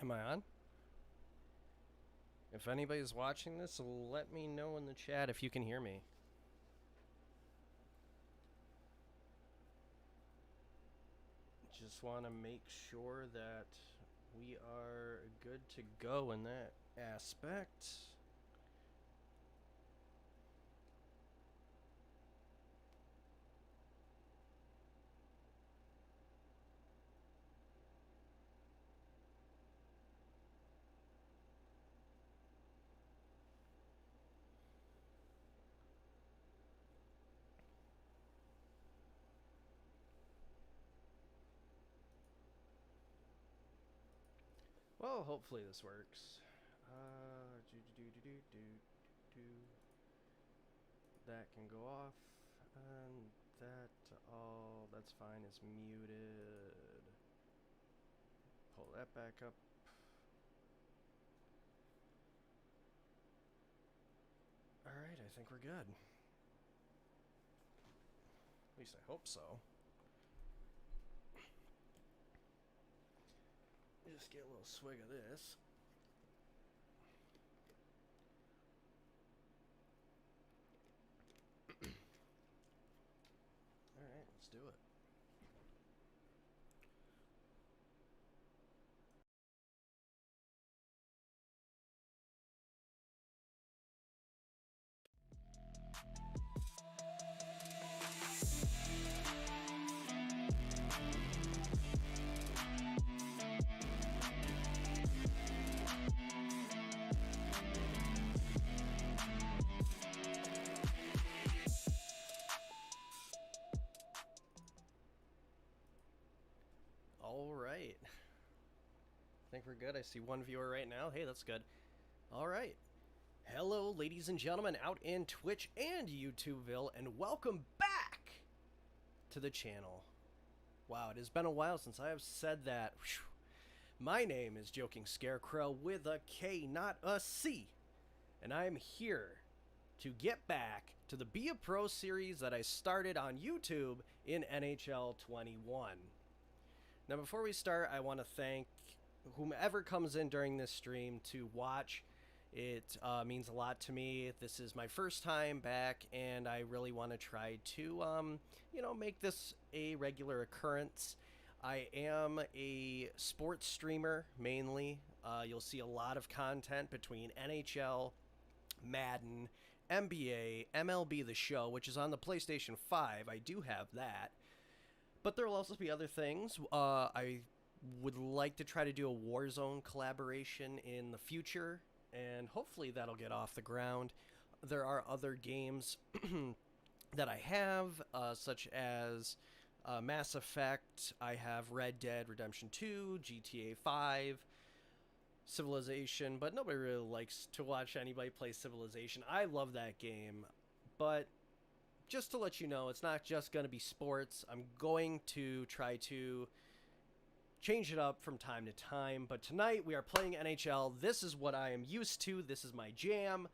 Am I on? If anybody's watching this, let me know in the chat if you can hear me. Just want to make sure that we are good to go in that aspect. Well, hopefully this works. That can go off, and that's fine, is muted. Pull that back up. Alright, I think we're good. At least I hope so. Just get a little swig of this. Alright, let's do it. Alright. I think we're good. I see one viewer right now. Hey, that's good. Alright. Hello, ladies and gentlemen, out in Twitch and YouTubeville, and welcome back to the channel. Wow, it has been a while since I have said that. Whew. My name is Joking Scarecrow with a K, not a C. And I'm here to get back to the Be a Pro series that I started on YouTube in NHL 21. Now, before we start, I want to thank whomever comes in during this stream to watch. It means a lot to me. This is my first time back, and I really want to try to, make this a regular occurrence. I am a sports streamer, mainly. You'll see a lot of content between NHL, Madden, NBA, MLB The Show, which is on the PlayStation 5. I do have that. But there will also be other things. I would like to try to do a Warzone collaboration in the future, and hopefully that'll get off the ground. There are other games that I have, such as Mass Effect. I have Red Dead Redemption 2, GTA 5, Civilization, but nobody really likes to watch anybody play Civilization. I love that game, but just to let you know, it's not just going to be sports. I'm going to try to change it up from time to time, but tonight we are playing NHL. This is what I am used to. This is my jam,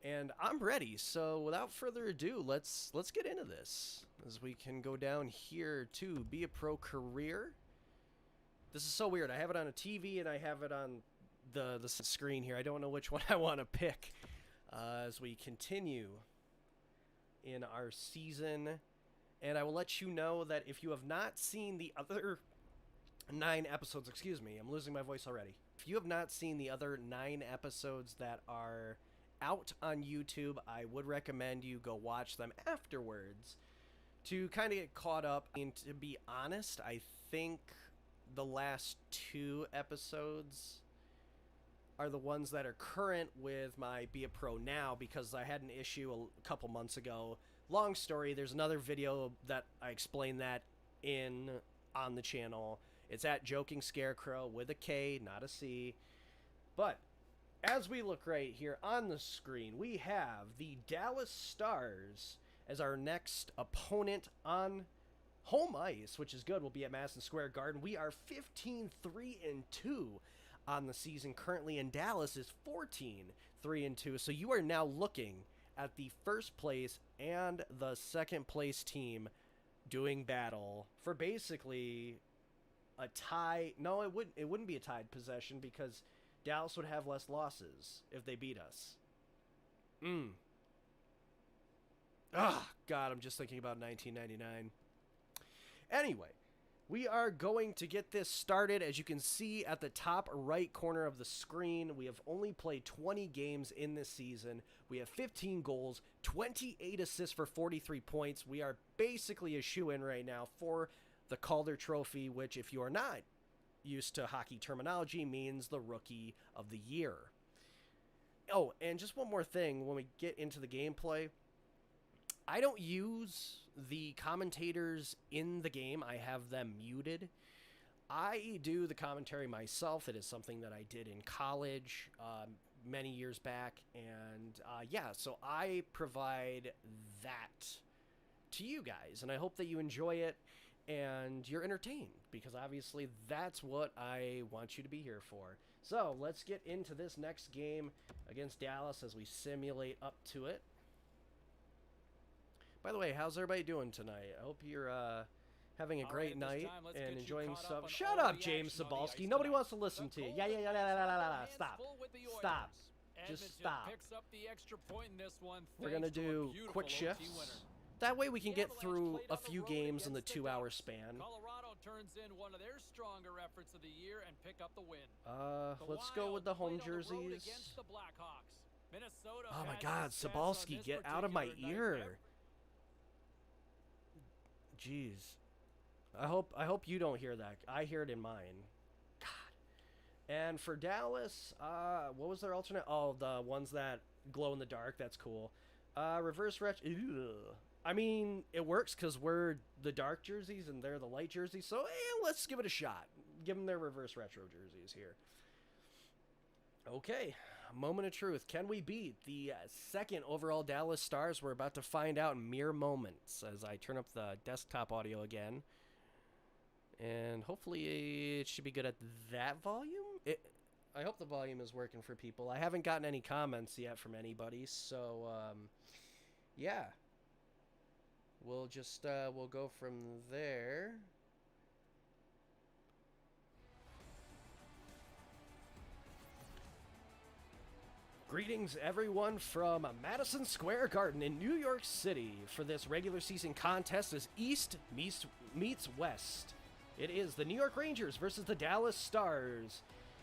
and I'm ready. So without further ado, let's get into this. As we can go down here to Be a Pro Career. This is so weird. I have it on a TV and I have it on the screen here. I don't know which one I want to pick as we continue in our season. And I will let you know that if you have not seen the other 9 episodes, excuse me, I'm losing my voice already. If you have not seen the other 9 episodes that are out on YouTube, I would recommend you go watch them afterwards to kind of get caught up. And to be honest, I think the last 2 episodes are the ones that are current with my Be a Pro now, because I had an issue a couple months ago. Long story, there's another video that I explain that on the channel. It's at Joking Scarecrow with a K, not a C. But as we look right here on the screen, we have the Dallas Stars as our next opponent on home ice, which is good. We'll be at Madison Square Garden. We are 15-3-2 on the season currently, and Dallas is 14-3-2. So you are now looking at the first place and the second place team doing battle for basically a tie. No, it wouldn't. It wouldn't be a tied possession because Dallas would have less losses if they beat us. God, I'm just thinking about 1999. Anyway, we are going to get this started. As you can see at the top right corner of the screen, we have only played 20 games in this season. We have 15 goals, 28 assists for 43 points. We are basically a shoo-in right now for the Calder Trophy, which, if you are not used to hockey terminology, means the Rookie of the Year. Oh, and just one more thing when we get into the gameplay. I don't use the commentators in the game. I have them muted. I do the commentary myself. It is something that I did in college many years back. And yeah, so I provide that to you guys. And I hope that you enjoy it and you're entertained, because obviously that's what I want you to be here for. So let's get into this next game against Dallas as we simulate up to it. By the way, how's everybody doing tonight? I hope you're having a great night and enjoying stuff. Shut up, James Cybulski. Nobody wants to listen to you. Yeah. Stop. Stop. Just stop. We're going to do quick shifts. That way we can get through a few games in the 2-hour span. Colorado turns in one of their stronger efforts of the year and pick up the win. Let's go with the home jerseys. Oh my God, Cybulski, get out of my ear. Jeez. I hope you don't hear that. I hear it in mine. God. And for Dallas, what was their alternate? Oh, the ones that glow in the dark. That's cool. Reverse retro. I mean, it works because we're the dark jerseys and they're the light jerseys. So, let's give it a shot. Give them their reverse retro jerseys here. Okay. Moment of truth. Can we beat the second overall Dallas Stars? We're about to find out in mere moments as I turn up the desktop audio again. And hopefully it should be good at that volume. I hope the volume is working for people. I haven't gotten any comments yet from anybody. So, yeah. We'll just, we'll go from there. Greetings, everyone, from Madison Square Garden in New York City for this regular season contest as East meets West. It is the New York Rangers versus the Dallas Stars.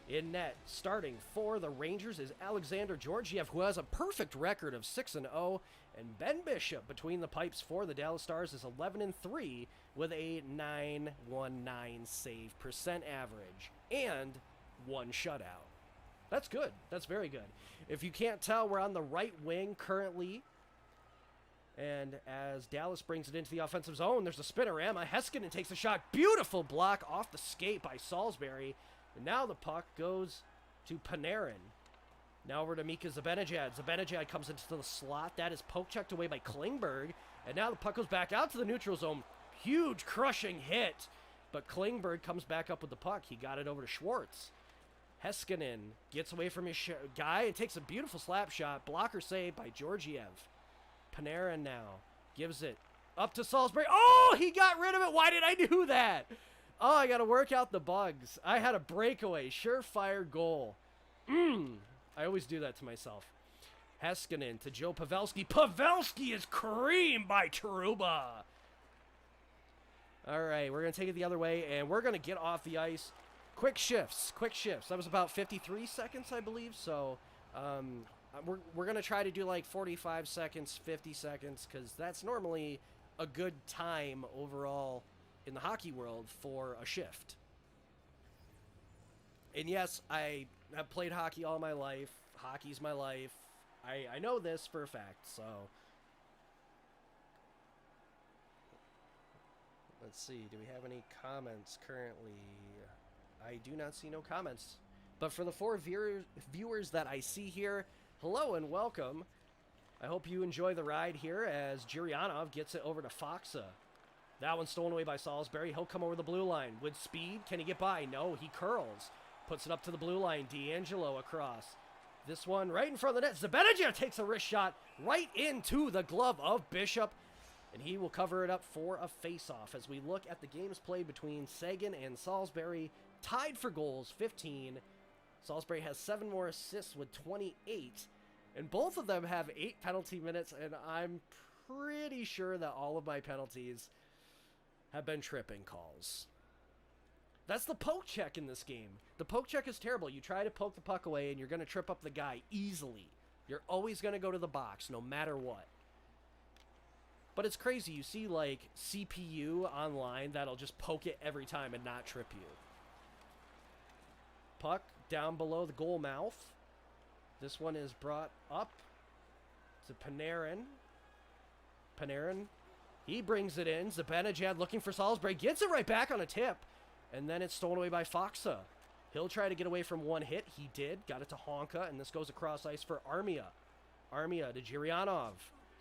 In net, starting for the Rangers is Alexander Georgiev, who has a perfect record of 6-0, and Ben Bishop between the pipes for the Dallas Stars is 11-3 with a .919 save percent average and 1 shutout. That's good. That's very good. If you can't tell, we're on the right wing currently. And as Dallas brings it into the offensive zone, there's a spinorama. Heiskanen takes a shot. Beautiful block off the skate by Salisbury. And now the puck goes to Panarin. Now over to Mika Zibanejad. Zibanejad comes into the slot. That is poke checked away by Klingberg. And now the puck goes back out to the neutral zone. Huge crushing hit. But Klingberg comes back up with the puck. He got it over to Schwartz. Heiskanen gets away from his guy and takes a beautiful slap shot. Blocker save by Georgiev. Panarin now gives it up to Salisbury. Oh, he got rid of it. Why did I do that? Oh, I got to work out the bugs. I had a breakaway. Surefire goal. I always do that to myself. Heiskanen to Joe Pavelski. Pavelski is creamed by Trouba. All right, we're going to take it the other way, and we're going to get off the ice. Quick shifts. That was about 53 seconds, I believe. So we're going to try to do like 45 seconds, 50 seconds, because that's normally a good time overall in the hockey world for a shift. And yes, I have played hockey all my life. Hockey's my life. I know this for a fact, so let's see. Do we have any comments currently? I do not see no comments. But for the 4 viewers that I see here, hello and welcome. I hope you enjoy the ride here as Gurianov gets it over to Foxa. That one's stolen away by Salisbury. He'll come over the blue line. With speed, can he get by? No, he curls. Puts it up to the blue line. D'Angelo across. This one right in front of the net. Zibanejad takes a wrist shot right into the glove of Bishop. And he will cover it up for a face-off as we look at the games played between Sagan and Salisbury, tied for goals, 15. Salisbury has 7 more assists with 28. And both of them have 8 penalty minutes, and I'm pretty sure that all of my penalties have been tripping calls. That's the poke check in this game. The poke check is terrible. You try to poke the puck away, and you're going to trip up the guy easily. You're always going to go to the box, no matter what. But it's crazy. You see, like, CPU online that'll just poke it every time and not trip you. Puck down below the goal mouth. This one is brought up to Panarin. Panarin, he brings it in. Zibanejad looking for Salisbury. Gets it right back on a tip. And then it's stolen away by Faksa. He'll try to get away from one hit. He did. Got it to Honka, and this goes across ice for Armia. Armia to Gurianov.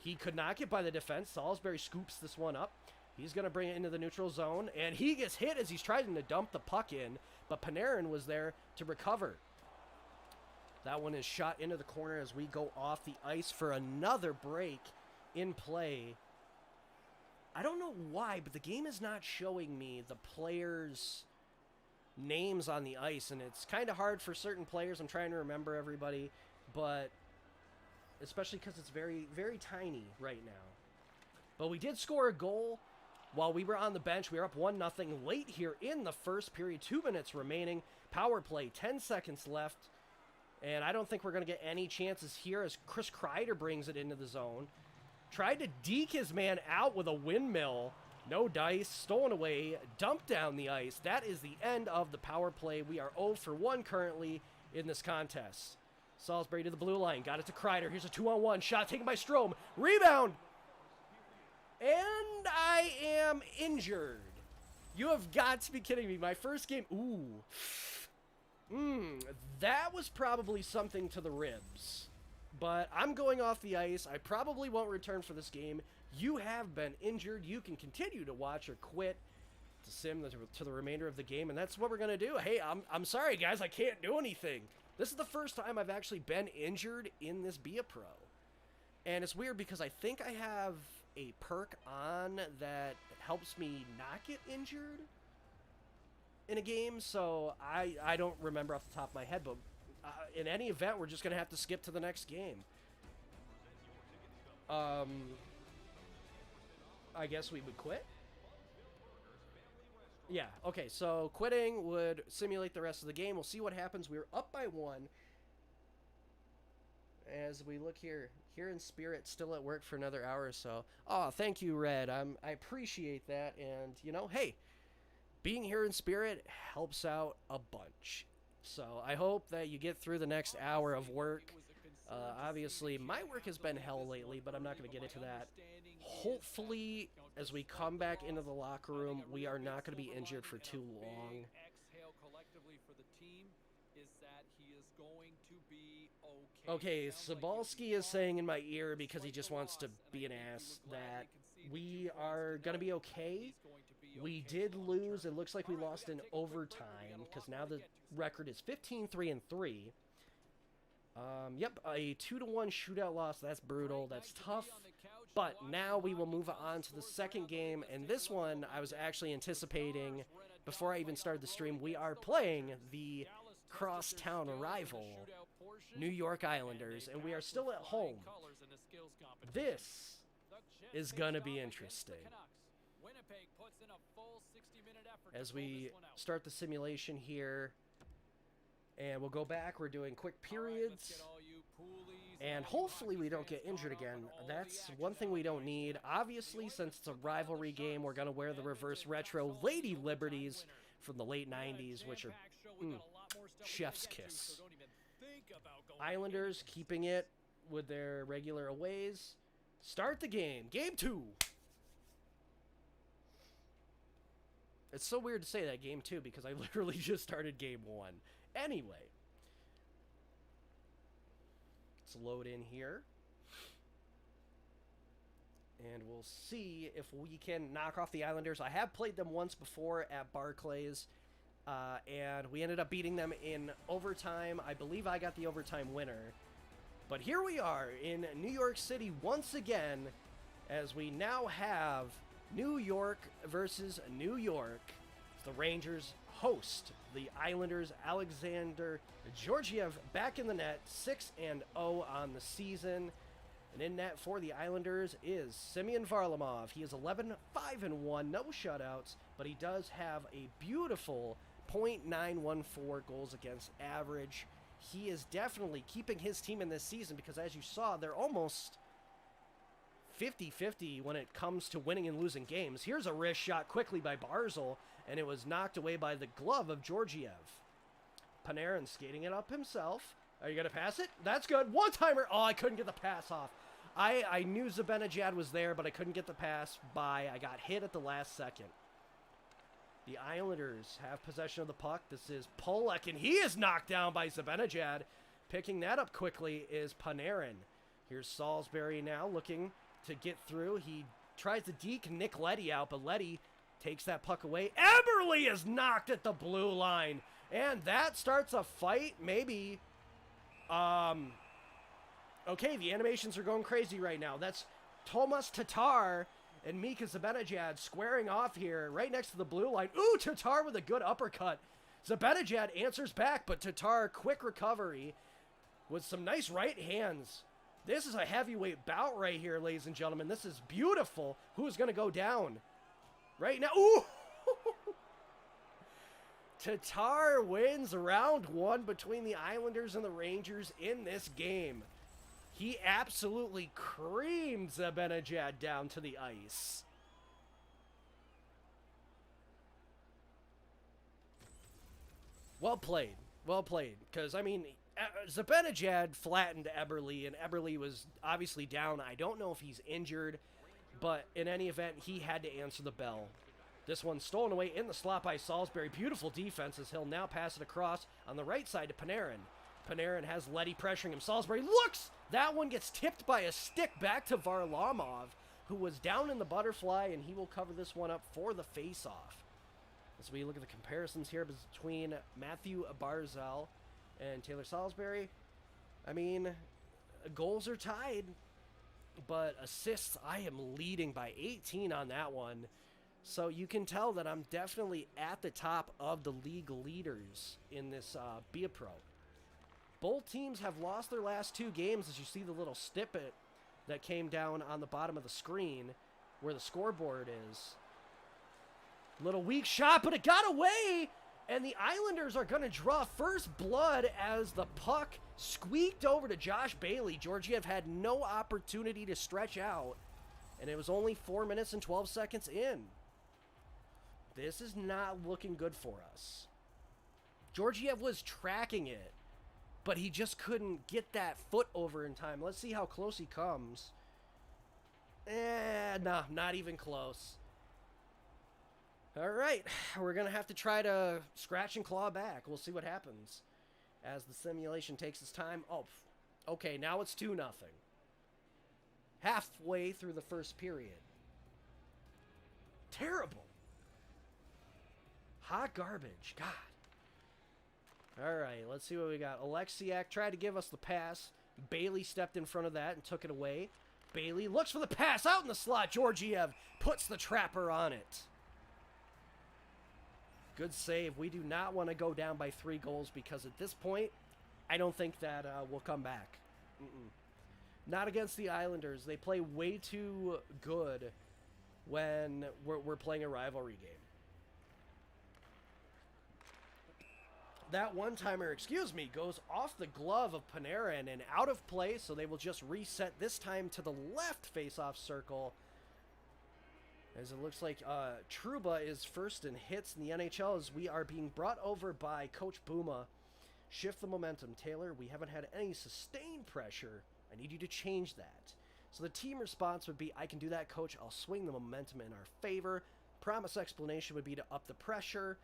He could not get by the defense. Salisbury scoops this one up. He's going to bring it into the neutral zone, and he gets hit as he's trying to dump the puck in, but Panarin was there to recover. That one is shot into the corner as we go off the ice for another break in play. I don't know why, but the game is not showing me the players' names on the ice, and it's kind of hard for certain players. I'm trying to remember everybody, but especially because it's very, very tiny right now. But we did score a goal while we were on the bench. We were up 1-0 late here in the first period. 2 minutes remaining. Power play, 10 seconds left. And I don't think we're going to get any chances here as Chris Kreider brings it into the zone. Tried to deke his man out with a windmill. No dice. Stolen away. Dumped down the ice. That is the end of the power play. We are 0 for 1 currently in this contest. Salisbury to the blue line. Got it to Kreider. Here's a 2-on-1. Shot taken by Strome. Rebound. And I am injured. You have got to be kidding me. My first game. Ooh. That was probably something to the ribs. But I'm going off the ice. I probably won't return for this game. You have been injured. You can continue to watch or quit to sim to the remainder of the game. And that's what we're going to do. Hey, I'm sorry, guys. I can't do anything. This is the first time I've actually been injured in this Be A Pro. And it's weird because I think I have a perk on that helps me not get injured in a game. So I don't remember off the top of my head. But in any event, we're just going to have to skip to the next game. I guess we would quit. Yeah, okay, so quitting would simulate the rest of the game. We'll see what happens. We're up by 1. As we look here in spirit, still at work for another hour or so. Oh, thank you, Red. I appreciate that. And, you know, hey, being here in spirit helps out a bunch. So I hope that you get through the next hour of work. Obviously, my work has been hell lately, but I'm not going to get into that. Hopefully, as we come back into the locker room, we are not going to be injured for too long. Okay, Sobalski is saying in my ear, because he just wants to be an ass, that we are going to be okay. We did lose. It looks like we lost in overtime, because now the record is 15-3-3. Yep, a 2-1 shootout loss. That's brutal. That's tough. But now we will move on to the second game, and this one I was actually anticipating before I even started the stream. We are playing the crosstown rival, New York Islanders, and we are still at home. This is gonna be interesting. As we start the simulation here, and we'll go back. We're doing quick periods. And hopefully we don't get injured again. That's one thing we don't need. Obviously, since it's a rivalry game, we're going to wear the reverse retro Lady Liberties from the late 90s, which are chef's kiss. Islanders keeping it with their regular aways. Start the game. Game 2. It's so weird to say that, game 2, because I literally just started game 1. Anyway. Let's load in here. And we'll see if we can knock off the Islanders. I have played them once before at Barclays. And we ended up beating them in overtime. I believe I got the overtime winner. But here we are in New York City once again. as we now have New York versus New York. The Rangers host the Islanders. Alexander Georgiev back in the net, 6-0 on the season. And in net for the Islanders is Semyon Varlamov. He is 11-5-1, no shutouts, but he does have a beautiful .914 goals against average. He is definitely keeping his team in this season because, as you saw, they're almost 50-50 when it comes to winning and losing games. Here's a wrist shot quickly by Barzal, and it was knocked away by the glove of Georgiev. Panarin skating it up himself. Are you going to pass it? That's good. One-timer. Oh, I couldn't get the pass off. I knew Zibanejad was there, but I couldn't get the pass by. I got hit at the last second. The Islanders have possession of the puck. This is Polak, and he is knocked down by Zibanejad. Picking that up quickly is Panarin. Here's Salisbury now looking to get through. He tries to deke Nick Leddy out, but Leddy takes that puck away. Eberle is knocked at the blue line, and that starts a fight. Maybe. Okay, the animations are going crazy right now. That's Tomas Tatar and Mika Zibanejad squaring off here right next to the blue line. Ooh, Tatar with a good uppercut. Zibanejad answers back, but Tatar, quick recovery with some nice right hands. This is a heavyweight bout right here, ladies and gentlemen. This is beautiful. Who is going to go down right now? Ooh! Tatar wins round one between the Islanders and the Rangers in this game. He absolutely creamed Zibanejad down to the ice. Well played. Well played. Because, I mean, Zibanejad flattened Eberle, and Eberle was obviously down. I don't know if he's injured, but in any event, he had to answer the bell. This one stolen away in the slot by Salisbury. Beautiful defense as he'll now pass it across on the right side to Panarin. Panarin has Leddy pressuring him. Salisbury looks! That one gets tipped by a stick back to Varlamov, who was down in the butterfly, and he will cover this one up for the face-off. As we look at the comparisons here between Matthew Barzal and Taylor Salisbury, I mean, goals are tied, but assists, I am leading by 18 on that one. So you can tell that I'm definitely at the top of the league leaders in this Be A Pro. Both teams have lost their last two games, as you see the little snippet that came down on the bottom of the screen where the scoreboard is. Little weak shot, but it got away, and the Islanders are going to draw first blood as the puck squeaked over to Josh Bailey. Georgiev had no opportunity to stretch out, and it was only 4 minutes and 12 seconds in. This is not looking good for us. Georgiev was tracking it, but he just couldn't get that foot over in time. Let's see how close he comes. No, not even close. All right, we're going to have to try to scratch and claw back. We'll see what happens as the simulation takes its time. Oh, okay, now it's 2-0. Halfway through the first period. Terrible. Hot garbage. God. All right, let's see what we got. Alexiak tried to give us the pass. Bailey stepped in front of that and took it away. Bailey looks for the pass out in the slot. Georgiev puts the trapper on it. Good save. We do not want to go down by 3 goals because at this point, I don't think that we'll come back. Not against the Islanders. They play way too good when we're playing a rivalry game. That one-timer, goes off the glove of Panarin and out of play, so they will just reset this time to the left face-off circle. As it looks like Trouba is first in hits in the NHL as we are being brought over by Coach Bouma. Shift the momentum, Taylor. We haven't had any sustained pressure. I need you to change that. So the team response would be, I can do that, Coach. I'll swing the momentum in our favor. Promise explanation would be to up the pressure.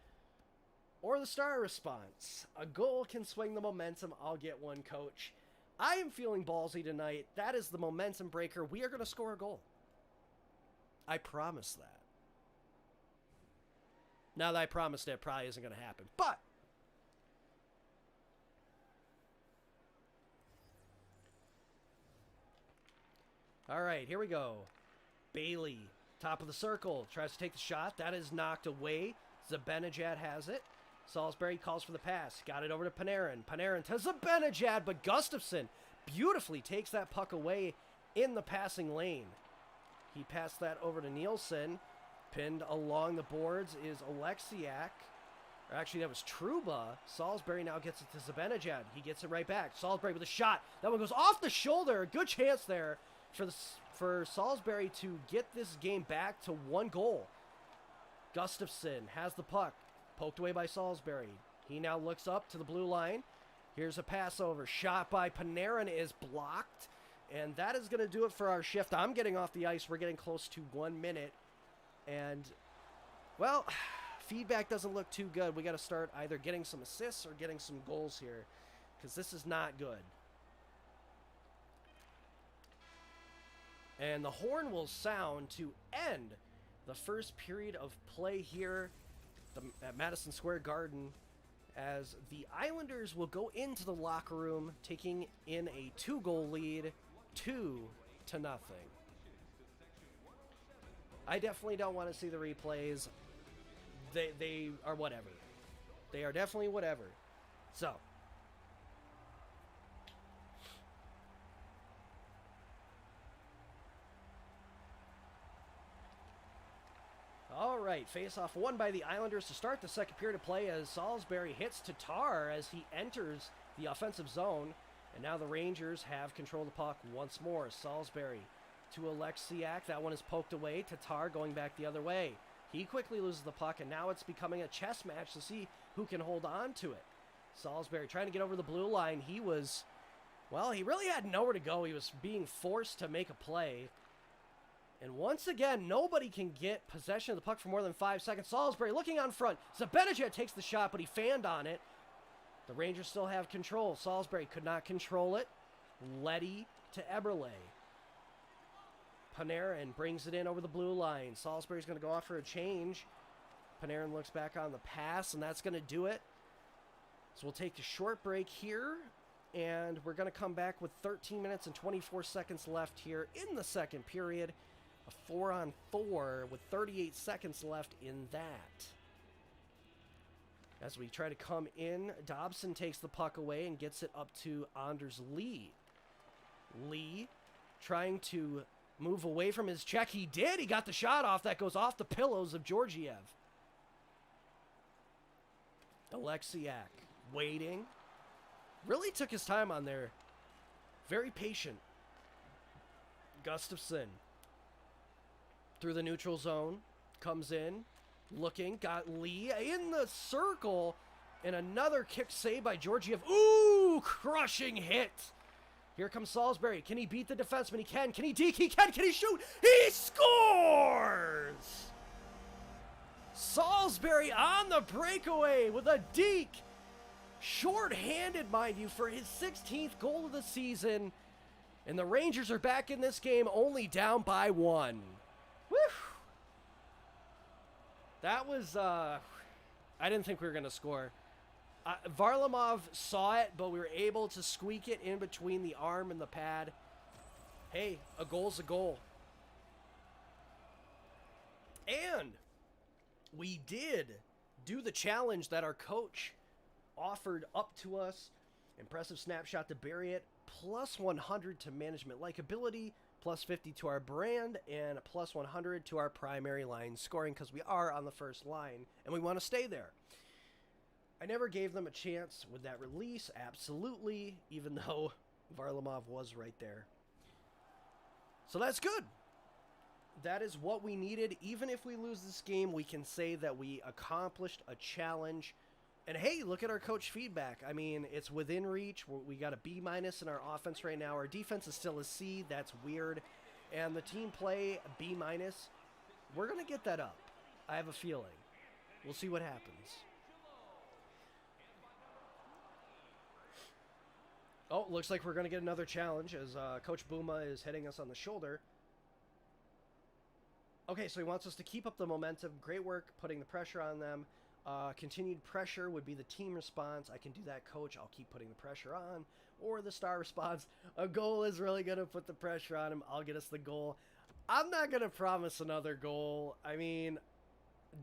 Or the star response. A goal can swing the momentum. I'll get one, Coach. I am feeling ballsy tonight. That is the momentum breaker. We are going to score a goal. I promise that. Now that I promised it probably isn't going to happen. But all right, here we go. Bailey, top of the circle, tries to take the shot. That is knocked away. Zibanejad has it. Salisbury calls for the pass. Got it over to Panarin. Panarin to Zibanejad, but Gustafsson beautifully takes that puck away in the passing lane. He passed that over to Nielsen. Pinned along the boards is Alexiak. Or actually, that was Trouba. Salisbury now gets it to Zibanejad. He gets it right back. Salisbury with a shot. That one goes off the shoulder. A good chance there for Salisbury to get this game back to 1 goal. Gustafsson has the puck. Poked away by Salisbury. He now looks up to the blue line. Here's a pass over. Shot by Panarin is blocked. And that is going to do it for our shift. I'm getting off the ice. We're getting close to 1 minute. And, well, feedback doesn't look too good. We got to start either getting some assists or getting some goals here, because this is not good. And the horn will sound to end the first period of play here at Madison Square Garden, as the Islanders will go into the locker room taking in a 2-goal lead, 2-0. I definitely don't want to see the replays. They are whatever. They are definitely whatever. So, all right, face-off won by the Islanders to start the second period of play as Salisbury hits Tatar as he enters the offensive zone. And now the Rangers have control of the puck once more. Salisbury to Alexiak. That one is poked away. Tatar going back the other way. He quickly loses the puck, and now it's becoming a chess match to see who can hold on to it. Salisbury trying to get over the blue line. He really had nowhere to go. He was being forced to make a play. And once again, nobody can get possession of the puck for more than 5 seconds. Salisbury looking on front. Zibanejad takes the shot, but he fanned on it. The Rangers still have control. Salisbury could not control it. Leddy to Eberle. Panarin brings it in over the blue line. Salisbury's going to go off for a change. Panarin looks back on the pass, and that's going to do it. So we'll take a short break here, and we're going to come back with 13 minutes and 24 seconds left here in the second period. A 4-on-4 with 38 seconds left in that. As we try to come in, Dobson takes the puck away and gets it up to Anders Lee. Lee trying to move away from his check. He did. He got the shot off. That goes off the pillows of Georgiev. Alexiak waiting. Really took his time on there. Very patient. Gustafsson through the neutral zone. Comes in. Looking. Got Lee in the circle. And another kick save by Georgiev. Ooh! Crushing hit. Here comes Salisbury. Can he beat the defenseman? He can. Can he deke? He can. Can he shoot? He scores! Salisbury on the breakaway with a deke. Short-handed, mind you, for his 16th goal of the season. And the Rangers are back in this game, only down by 1. Woo! That was, I didn't think we were going to score. Varlamov saw it, but we were able to squeak it in between the arm and the pad. Hey, a goal's a goal. And we did do the challenge that our coach offered up to us. Impressive snapshot to bury it. Plus 100 to management likability. Plus 50 to our brand. And a plus 100 to our primary line scoring, because we are on the first line and we want to stay there. I never gave them a chance with that release, absolutely, even though Varlamov was right there. So that's good. That is what we needed. Even if we lose this game, we can say that we accomplished a challenge. And hey, look at our coach feedback. I mean, it's within reach. We got a B- in our offense right now. Our defense is still a C. That's weird. And the team play, B-. We're going to get that up. I have a feeling. We'll see what happens. Oh, looks like we're going to get another challenge as Coach Bouma is hitting us on the shoulder. Okay, so he wants us to keep up the momentum. Great work putting the pressure on them. Continued pressure would be the team response. I can do that, Coach. I'll keep putting the pressure on. Or the star response. A goal is really going to put the pressure on him. I'll get us the goal. I'm not going to promise another goal. I mean,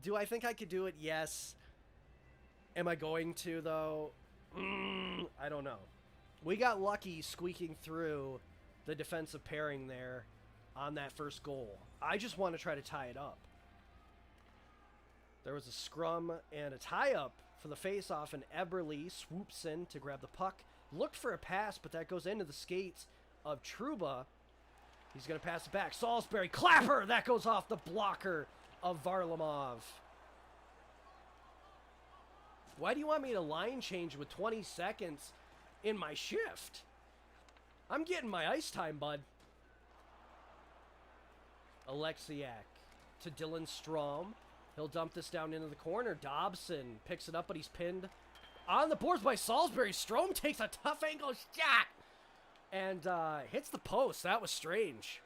do I think I could do it? Yes. Am I going to, though? I don't know. We got lucky squeaking through the defensive pairing there on that first goal. I just want to try to tie it up. There was a scrum and a tie-up for the face-off, and Eberle swoops in to grab the puck. Looked for a pass, but that goes into the skates of Trouba. He's going to pass it back. Salisbury, clapper! That goes off the blocker of Varlamov. Why do you want me to line change with 20 seconds in my shift? I'm getting my ice time, bud. Alexiak to Dylan Strom. He'll dump this down into the corner. Dobson picks it up, but he's pinned on the boards by Salisbury. Strom takes a tough angle shot and hits the post. That was strange.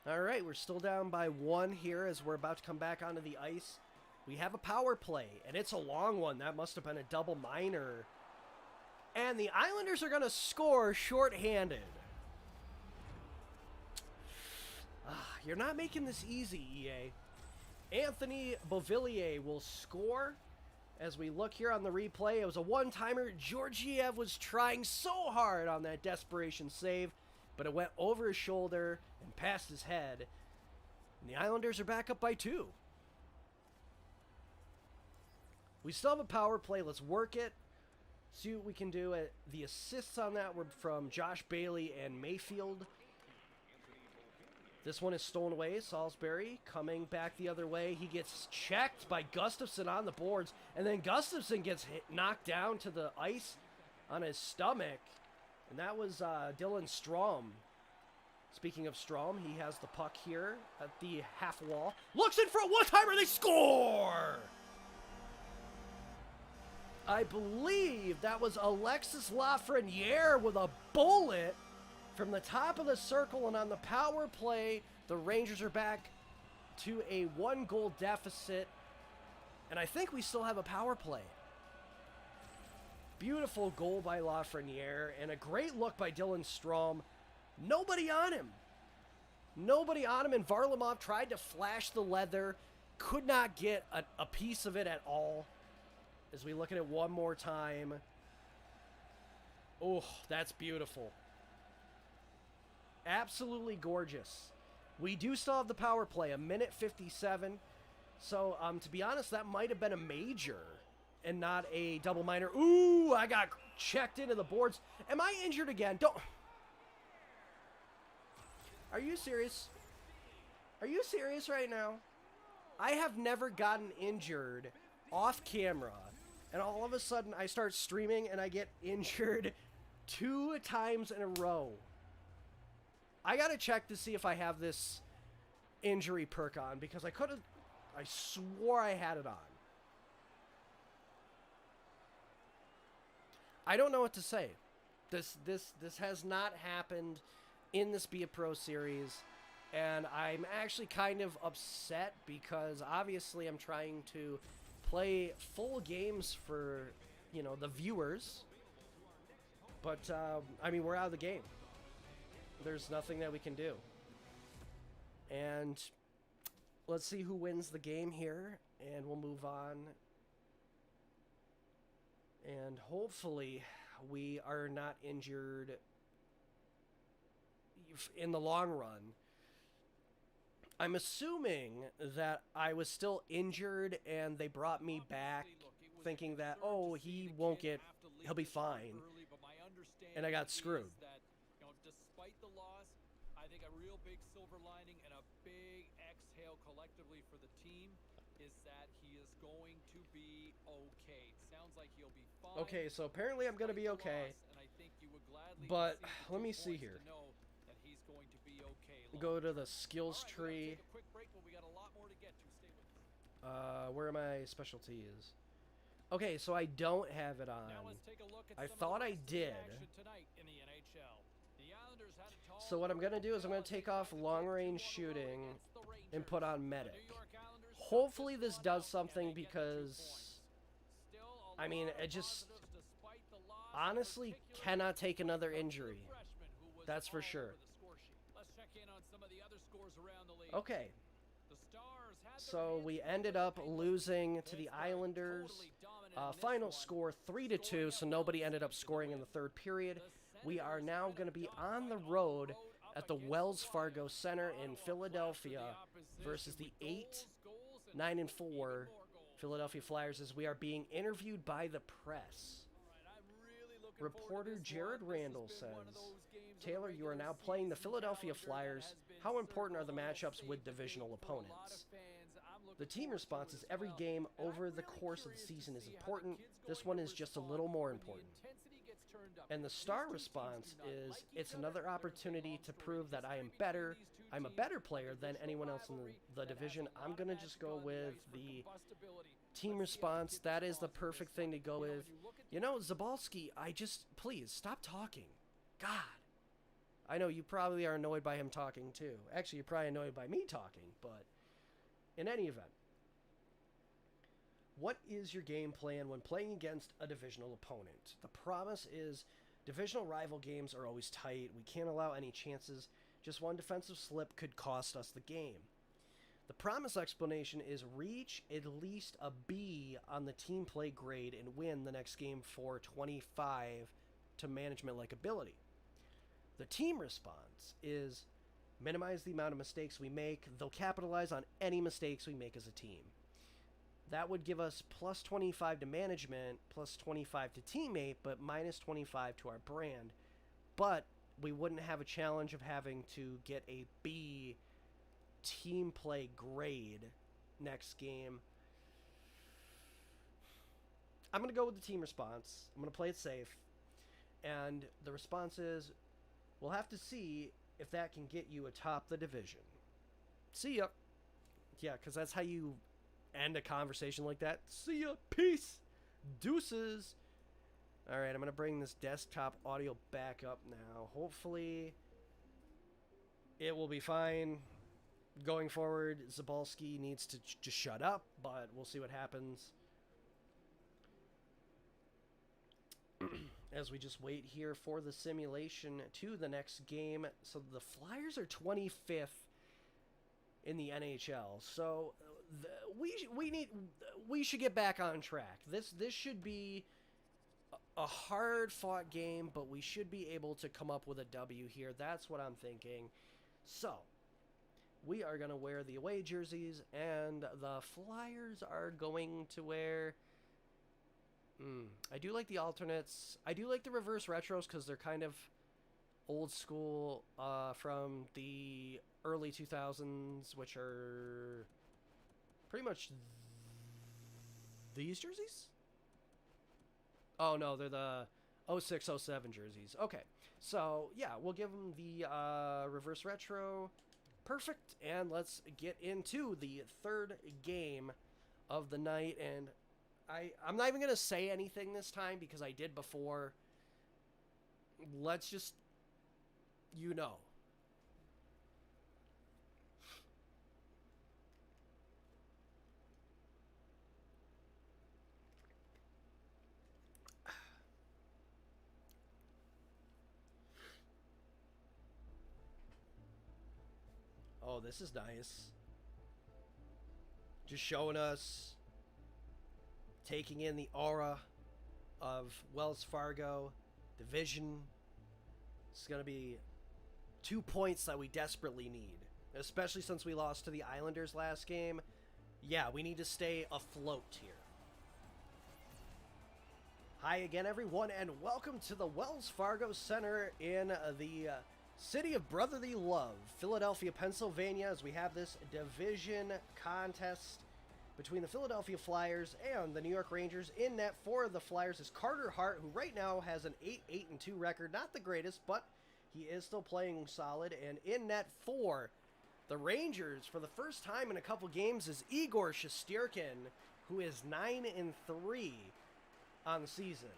All right, we're still down by 1 here as we're about to come back onto the ice. We have a power play, and it's a long one. That must have been a double minor. And the Islanders are going to score shorthanded. You're not making this easy, EA. Anthony Beauvillier will score. As we look here on the replay, it was a one-timer. Georgiev was trying so hard on that desperation save, but it went over his shoulder and past his head. And the Islanders are back up by 2. We still have a power play. Let's work it. See what we can do. The assists on that were from Josh Bailey and Mayfield. This one is stolen away. Salisbury coming back the other way. He gets checked by Gustafsson on the boards. And then Gustafsson gets knocked down to the ice on his stomach. And that was Dylan Strom. Speaking of Strom, he has the puck here at the half wall. Looks in for a one-timer. They score! I believe that was Alexis Lafreniere with a bullet from the top of the circle, and on the power play, the Rangers are back to a 1-goal deficit, and I think we still have a power play. Beautiful goal by Lafreniere, and a great look by Dylan Strom. Nobody on him. Nobody on him, and Varlamov tried to flash the leather, could not get a piece of it at all. As we look at it one more time. Oh, that's beautiful. Absolutely gorgeous. We do still have the power play, 1:57. So, to be honest, that might have been a major and not a double minor. Ooh, I got checked into the boards. Am I injured again? Don't. Are you serious? Are you serious right now? I have never gotten injured off camera, and all of a sudden I start streaming and I get injured 2 times in a row. I gotta check to see if I have this injury perk on, because I swore I had it on. I don't know what to say. This has not happened in this Be a Pro series, and I'm actually kind of upset because obviously I'm trying to play full games for, you know, the viewers. But, I mean, we're out of the game. There's nothing that we can do. And let's see who wins the game here, and we'll move on. And hopefully we are not injured in the long run. I'm assuming that I was still injured and they brought me back thinking that, oh, he'll be fine. And I got screwed. Despite the loss, I think a real big silver lining and a big exhale collectively for the team is that he is going to be okay. It sounds like he'll be fine. Okay, so apparently I'm going to be okay. But let me see here. Go to the skills tree. Where my specialties? Okay, so I don't have it on. I thought I did. So what I'm going to do is I'm going to take off long-range shooting and put on medic. Hopefully this does something, because, I mean, honestly cannot take another injury. That's for sure. Let's check in on some of the other scores around the league. Okay. The Stars had So we ended up losing to the Islanders. Final score 3-2, so nobody ended up scoring in the third period. We are now going to be on the road at the Wells Fargo Center in Philadelphia versus the 8-9-4 Philadelphia Flyers as we are being interviewed by the press. Reporter Jared Randall says, Taylor, you are now playing the Philadelphia Flyers. How important are the matchups with divisional opponents? The team response is every game over the course of the season is important. This one is just a little more important. And the Star response is, it's another opportunity to prove that I am better. I'm a better player than anyone else in the division. I'm going to just go with the team response. That is the perfect thing to go with. You know, Zabalski, please, stop talking. God. I know you probably are annoyed by him talking too. Actually, you're probably annoyed by me talking, but in any event, what is your game plan when playing against a divisional opponent? The promise is divisional rival games are always tight. We can't allow any chances. Just one defensive slip could cost us the game. The promise explanation is reach at least a B on the team play grade and win the next game for 25 to management-like ability. The team response is minimize the amount of mistakes we make. They'll capitalize on any mistakes we make as a team. That would give us plus 25 to management, plus 25 to teammate, but minus 25 to our brand. But we wouldn't have a challenge of having to get a B team play grade next game. I'm going to go with the team response. I'm going to play it safe. And the response is, we'll have to see if that can get you atop the division. See ya. Yeah, because that's how you end a conversation like that. See ya. Peace. Deuces. All right, I'm going to bring this desktop audio back up now. Hopefully, it will be fine. Going forward, Zabalski needs to just shut up, but we'll see what happens. As we just wait here for the simulation to the next game. So the Flyers are 25th in the NHL. So we should get back on track. This should be a hard-fought game, but we should be able to come up with a W here. That's what I'm thinking. So we are going to wear the away jerseys, and the Flyers are going to wear... I do like the alternates. I do like the reverse retros because they're kind of old school from the early 2000s, which are pretty much these jerseys? Oh, no, they're the 06-07 jerseys. Okay, so, yeah, we'll give them the reverse retro. Perfect, and let's get into the third game of the night, and I'm not even going to say anything this time because I did before. Let's just, you know. Oh, this is nice. Just showing us, taking in the aura of Wells Fargo division. It's going to be 2 points that we desperately need, especially since we lost to the Islanders last game. Yeah, we need to stay afloat here. Hi again, everyone, and welcome to the Wells Fargo Center in the city of brotherly love, Philadelphia, Pennsylvania, as we have this division contest between the Philadelphia Flyers and the New York Rangers. In net for the Flyers is Carter Hart, who right now has an 8-8-2 record. Not the greatest, but he is still playing solid. And in net for the Rangers, for the first time in a couple games, is Igor Shesterkin, who is 9-3 on the season.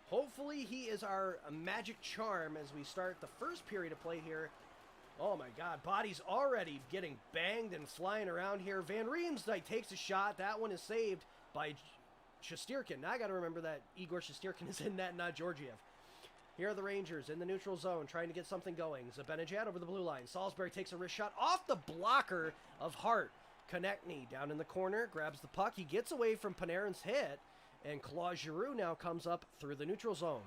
Hopefully he is our magic charm as we start the first period of play here. Oh my god, body's already getting banged and flying around here. Van Riemsdyk takes a shot. That one is saved by Shesterkin. Now I got to remember that Igor Shesterkin is in net, not Georgiev. Here are the Rangers in the neutral zone trying to get something going. Zibanejad over the blue line. Salisbury takes a wrist shot off the blocker of Hart. Konechny down in the corner, grabs the puck. He gets away from Panarin's hit, and Claude Giroux now comes up through the neutral zone.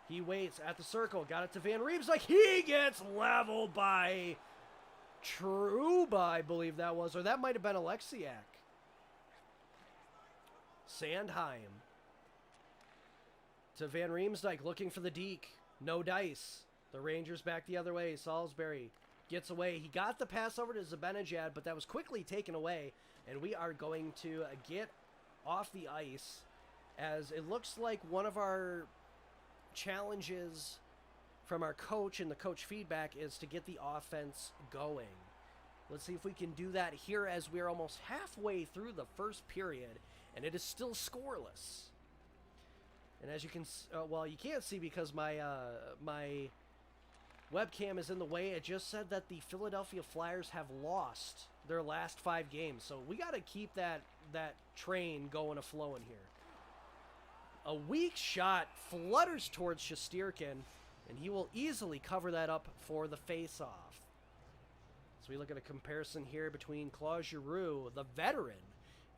He waits at the circle, got it to Van Riemsdyk. He gets leveled by Trouba, I believe that was, or that might have been Alexiak. Sandheim to Van Riemsdyk, looking for the deke. No dice. The Rangers back the other way. Salisbury gets away. He got the pass over to Zibanejad, but that was quickly taken away. And we are going to get off the ice, as it looks like one of our challenges from our coach and the coach feedback is to get the offense going. Let's see if we can do that here, as we're almost halfway through the first period, and it is still scoreless. And as you can, well, you can't see because my my webcam is in the way. It just said that the Philadelphia Flyers have lost their last 5 games, so we got to keep that train going a-flowing here. A weak shot flutters towards Shesterkin, and he will easily cover that up for the face-off. So we look at a comparison here between Claude Giroux, the veteran,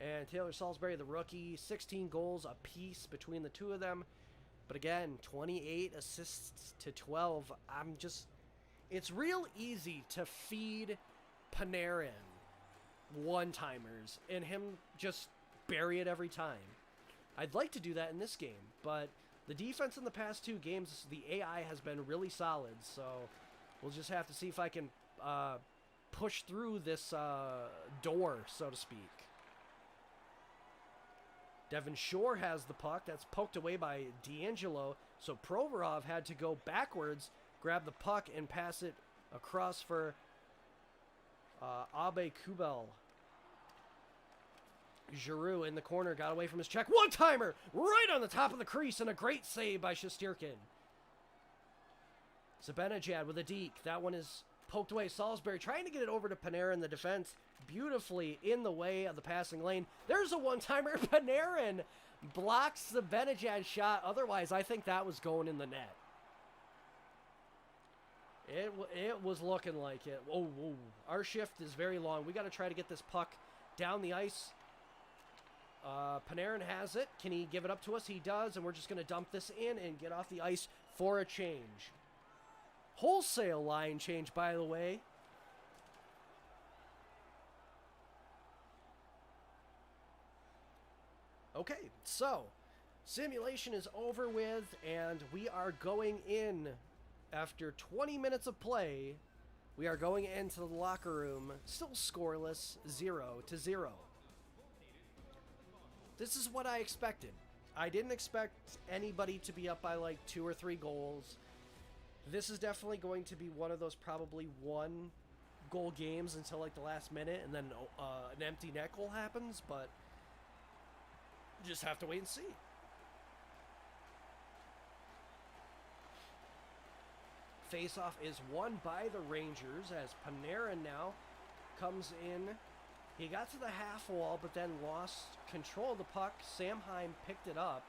and Taylor Salisbury, the rookie. 16 goals apiece between the two of them. But again, 28 assists to 12. It's real easy to feed Panarin one-timers and him just bury it every time. I'd like to do that in this game, but the defense in the past 2 games, the AI has been really solid, so we'll just have to see if I can push through this door, so to speak. Devin Shore has the puck. That's poked away by D'Angelo, so Provorov had to go backwards, grab the puck, and pass it across for Abe Kubel. Giroux in the corner, got away from his check. One-timer right on the top of the crease, and a great save by Shesterkin. Zibanejad with a deke. That one is poked away. Salisbury trying to get it over to Panarin. The defense beautifully in the way of the passing lane. There's a one-timer. Panarin blocks the Zibanejad shot. Otherwise, I think that was going in the net. It was looking like it. Oh, our shift is very long. We got to try to get this puck down the ice. Panarin has it. Can he give it up to us? He does, and we're just going to dump this in and get off the ice for a change. Wholesale line change, by the way. Okay, so simulation is over with, and we are going in after 20 minutes of play. We are going into the locker room, still scoreless, 0-0. This is what I expected. I didn't expect anybody to be up by like 2 or 3 goals. This is definitely going to be one of those probably 1-goal games until like the last minute, and then an empty net goal happens, but just have to wait and see. Face-off is won by the Rangers as Panarin now comes in. He got to the half wall, but then lost control of the puck. Samheim picked it up,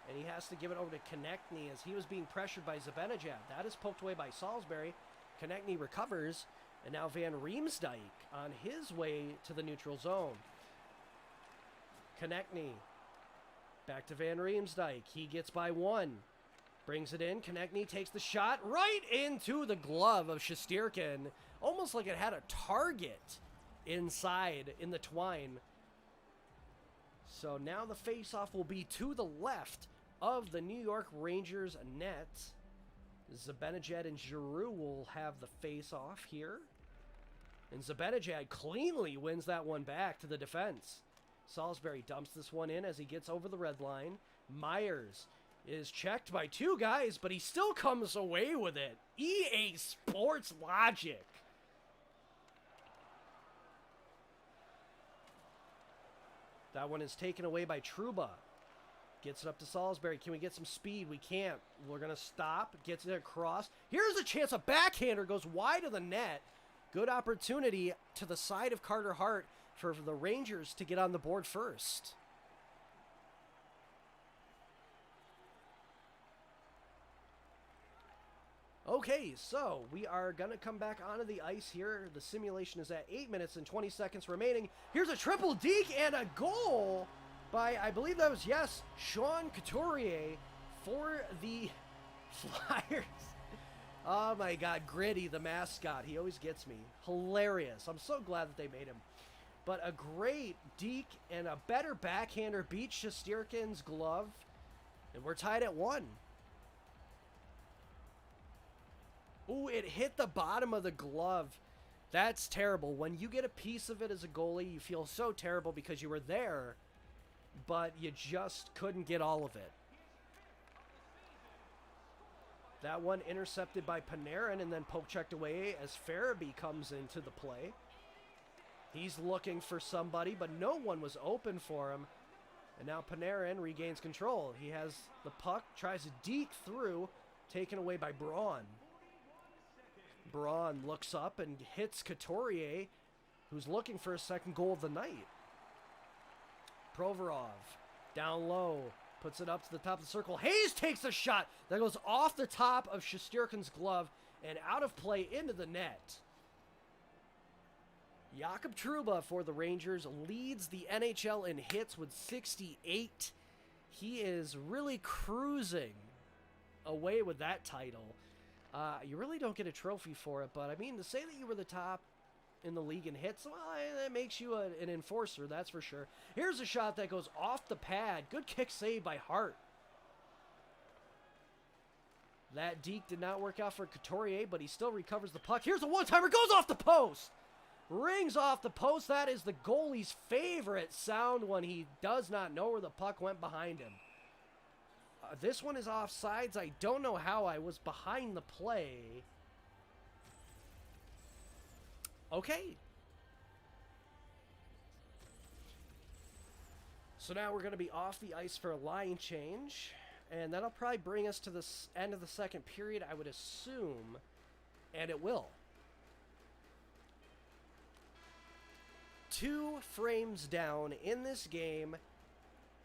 and he has to give it over to Konechny as he was being pressured by Zibanejad. That is poked away by Salisbury. Konechny recovers, and now Van Riemsdyk on his way to the neutral zone. Konechny back to Van Riemsdyk. He gets by 1. Brings it in. Konechny takes the shot right into the glove of Shesterkin. Almost like it had a target inside in the twine. So now the face-off will be to the left of the New York Rangers net. Zibanejad and Giroux will have the face-off here. And Zibanejad cleanly wins that one back to the defense. Salisbury dumps this one in as he gets over the red line. Myers is checked by 2 guys, but he still comes away with it. EA Sports logic. That one is taken away by Trouba. Gets it up to Salisbury. Can we get some speed? We can't. We're going to stop. Gets it across. Here's a chance. A backhander goes wide of the net. Good opportunity to the side of Carter Hart for the Rangers to get on the board first. Okay, so we are going to come back onto the ice here. The simulation is at 8 minutes and 20 seconds remaining. Here's a triple deke and a goal by, I believe that was, yes, Sean Couturier for the Flyers. Oh my God, Gritty, the mascot. He always gets me. Hilarious. I'm so glad that they made him. But a great deke and a better backhander beat Shesterkin's glove. And we're tied at 1. Ooh, it hit the bottom of the glove. That's terrible. When you get a piece of it as a goalie, you feel so terrible because you were there, but you just couldn't get all of it. That one intercepted by Panarin and then poke checked away as Farabee comes into the play. He's looking for somebody, but no one was open for him. And now Panarin regains control. He has the puck, tries to deke through, taken away by Braun. Braun looks up and hits Couturier, who's looking for a second goal of the night. Provorov, down low, puts it up to the top of the circle. Hayes takes a shot that goes off the top of Shesterkin's glove and out of play into the net. Jakob Trouba for the Rangers leads the NHL in hits with 68. He is really cruising away with that title. You really don't get a trophy for it, but I mean, to say that you were the top in the league in hits, well, that makes you an enforcer, that's for sure. Here's a shot that goes off the pad. Good kick save by Hart. That deke did not work out for Couturier, but he still recovers the puck. Here's a one-timer, goes off the post. Rings off the post. That is the goalie's favorite sound when he does not know where the puck went behind him. This one is offsides. I don't know how. I was behind the play. Okay. So now we're going to be off the ice for a line change. And that'll probably bring us to the end of the second period, I would assume. And it will. 2 frames down in this game.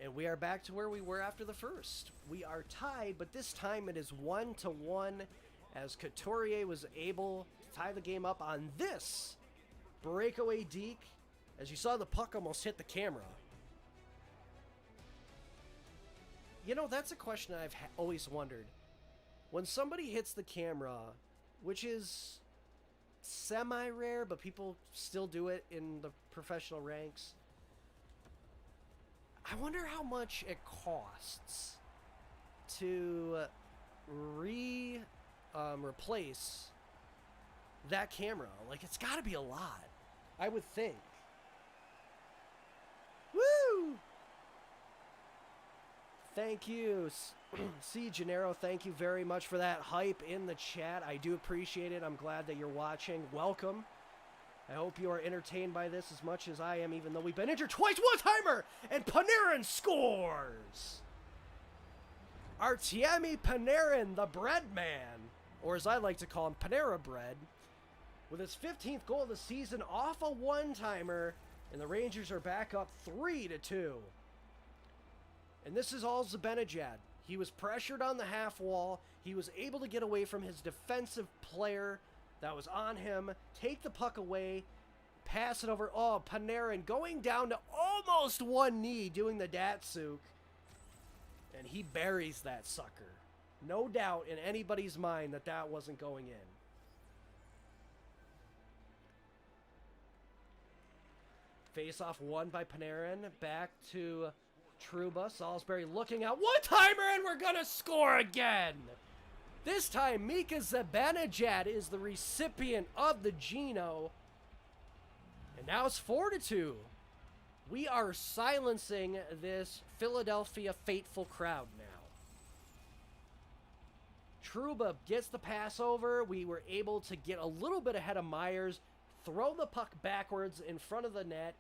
And we are back to where we were after the first. We are tied, but this time it is 1-1 as Couturier was able to tie the game up on this breakaway deke. As you saw, the puck almost hit the camera. You know, that's a question I've always wondered. When somebody hits the camera, which is semi-rare, but people still do it in the professional ranks, I wonder how much it costs to replace that camera. Like, it's got to be a lot, I would think. Woo! Thank you. C. Gennaro, thank you very much for that hype in the chat. I do appreciate it. I'm glad that you're watching. Welcome. I hope you are entertained by this as much as I am, even though we've been injured twice. One-timer! And Panarin scores! Artemi Panarin, the bread man, or as I like to call him, Panera Bread, with his 15th goal of the season off a one-timer, and the Rangers are back up 3-2. And this is all Zibanejad. He was pressured on the half wall. He was able to get away from his defensive player that was on him, take the puck away, pass it over. Oh, Panarin going down to almost one knee doing the Datsuk. And he buries that sucker. No doubt in anybody's mind that that wasn't going in. Face-off won by Panarin. Back to Trouba. Salisbury looking out. One-timer, and we're going to score again. This time, Mika Zibanejad is the recipient of the Geno. And now it's 4-2. We are silencing this Philadelphia faithful crowd now. Trouba gets the pass over. We were able to get a little bit ahead of Myers, throw the puck backwards in front of the net.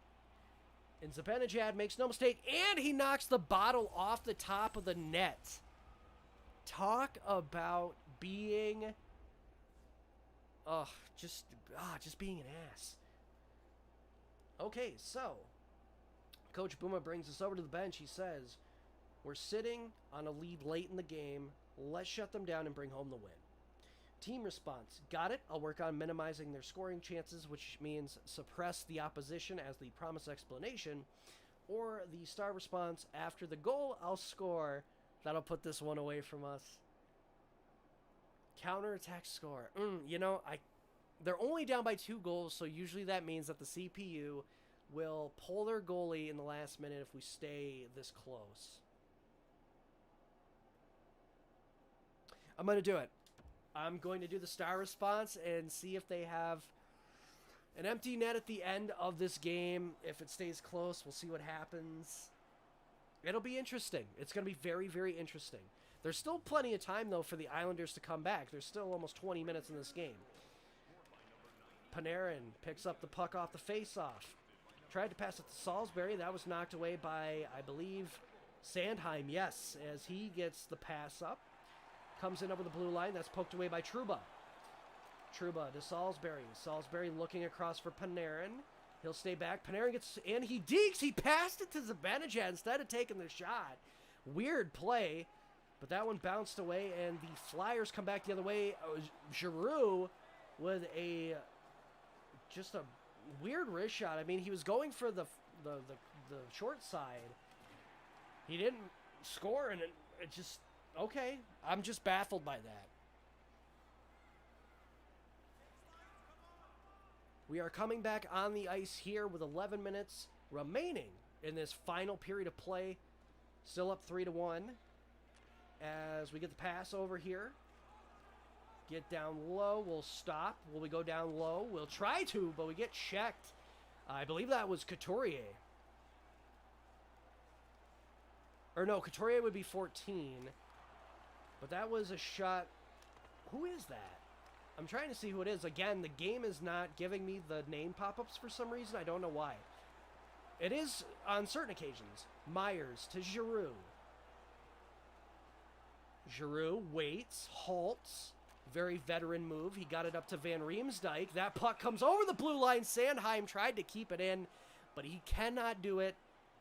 And Zibanejad makes no mistake, and he knocks the bottle off the top of the net. Talk about being, just being an ass. Okay, so Coach Buma brings us over to the bench. He says, we're sitting on a lead late in the game. Let's shut them down and bring home the win. Team response. Got it. I'll work on minimizing their scoring chances, which means suppress the opposition as the promised explanation. Or the star response. After the goal, I'll score. That'll put this one away from us. Counterattack score. You know, they're only down by 2 goals, so usually that means that the CPU will pull their goalie in the last minute if we stay this close. I'm going to do it. I'm going to do the star response and see if they have an empty net at the end of this game. If it stays close, we'll see what happens. It'll be interesting. It's going to be very, very interesting. There's still plenty of time, though, for the Islanders to come back. There's still almost 20 minutes in this game. Panarin picks up the puck off the face-off. Tried to pass it to Salisbury. That was knocked away by, I believe, Sandheim. Yes, as he gets the pass up. Comes in over the blue line. That's poked away by Trouba. Trouba to Salisbury. Salisbury looking across for Panarin. He'll stay back. Panarin gets in. He dekes. He passed it to Zibanejad instead of taking the shot. Weird play. But that one bounced away, and the Flyers come back the other way. Giroux with just a weird wrist shot. I mean, he was going for the short side. He didn't score, and it just... Okay, I'm just baffled by that. We are coming back on the ice here with 11 minutes remaining in this final period of play. Still up 3-1. As we get the pass over here. Get down low. We'll stop. Will we go down low? We'll try to, but we get checked. I believe that was Couturier. Or no, Couturier would be 14. But that was a shot. Who is that? I'm trying to see who it is. Again, the game is not giving me the name pop-ups for some reason. I don't know why. It is on certain occasions. Myers to Giroux. Giroux waits, halts. Very veteran move. He got it up to Van Riemsdyk. That puck comes over the blue line. Sandheim tried to keep it in, but he cannot do it.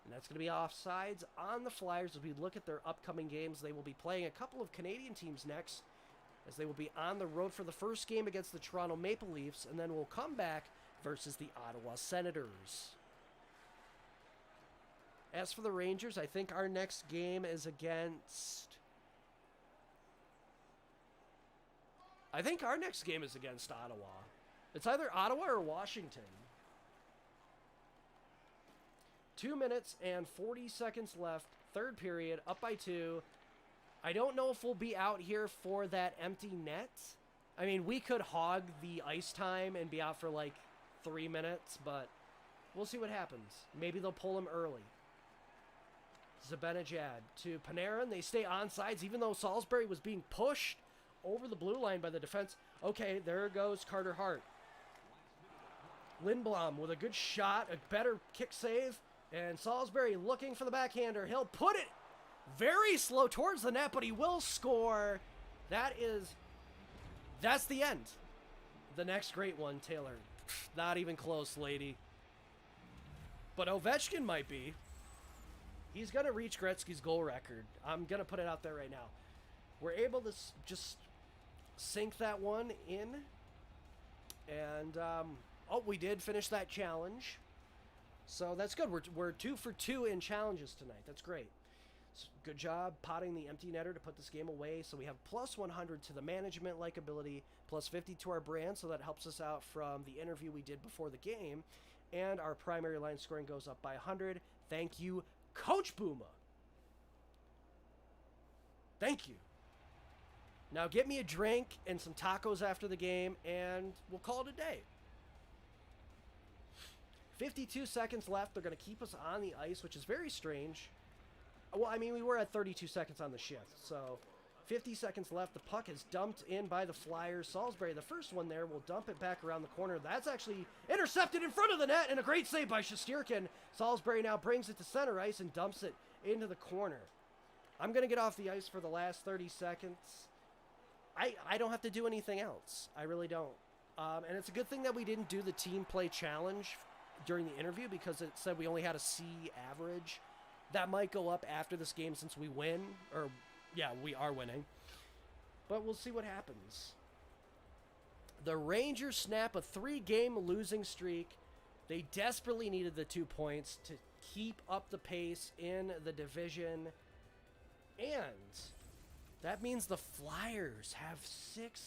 And that's going to be offsides on the Flyers as we look at their upcoming games. They will be playing a couple of Canadian teams next, as they will be on the road for the first game against the Toronto Maple Leafs, and then we'll come back versus the Ottawa Senators. As for the Rangers, I think our next game is against... Ottawa. It's either Ottawa or Washington. 2 minutes and 40 seconds left. Third period, up by 2. I don't know if we'll be out here for that empty net. I mean, we could hog the ice time and be out for like 3 minutes, but we'll see what happens. Maybe they'll pull him early. Zibanejad to Panarin. They stay on sides, even though Salisbury was being pushed over the blue line by the defense. Okay, there goes Carter Hart. Lindblom with a good shot, a better kick save. And Salisbury looking for the backhander. He'll put it very slow towards the net, but he will score. That's the end. The next great one, Taylor. Not even close, lady. But Ovechkin might be. He's going to reach Gretzky's goal record. I'm going to put it out there right now. We're able to just sink that one in. And, we did finish that challenge. So that's good. We're 2 for 2 in challenges tonight. That's great. So good job potting the empty netter to put this game away. So we have plus 100 to the management likability, plus 50 to our brand. So that helps us out from the interview we did before the game. And our primary line scoring goes up by 100. Thank you, Coach Booma. Thank you. Now get me a drink and some tacos after the game, and we'll call it a day. 52 seconds left. They're going to keep us on the ice, which is very strange. Well, I mean, we were at 32 seconds on the shift, so 50 seconds left. The puck is dumped in by the Flyers. Salisbury, the first one there, will dump it back around the corner. That's actually intercepted in front of the net, and a great save by Shesterkin. Salisbury now brings it to center ice and dumps it into the corner. I'm going to get off the ice for the last 30 seconds. I don't have to do anything else. I really don't. And it's a good thing that we didn't do the team play challenge during the interview, because it said we only had a C average. That might go up after this game since we win. Or, yeah, we are winning. But we'll see what happens. The Rangers snap a 3-game losing streak. They desperately needed the 2 points to keep up the pace in the division. And that means the Flyers have 6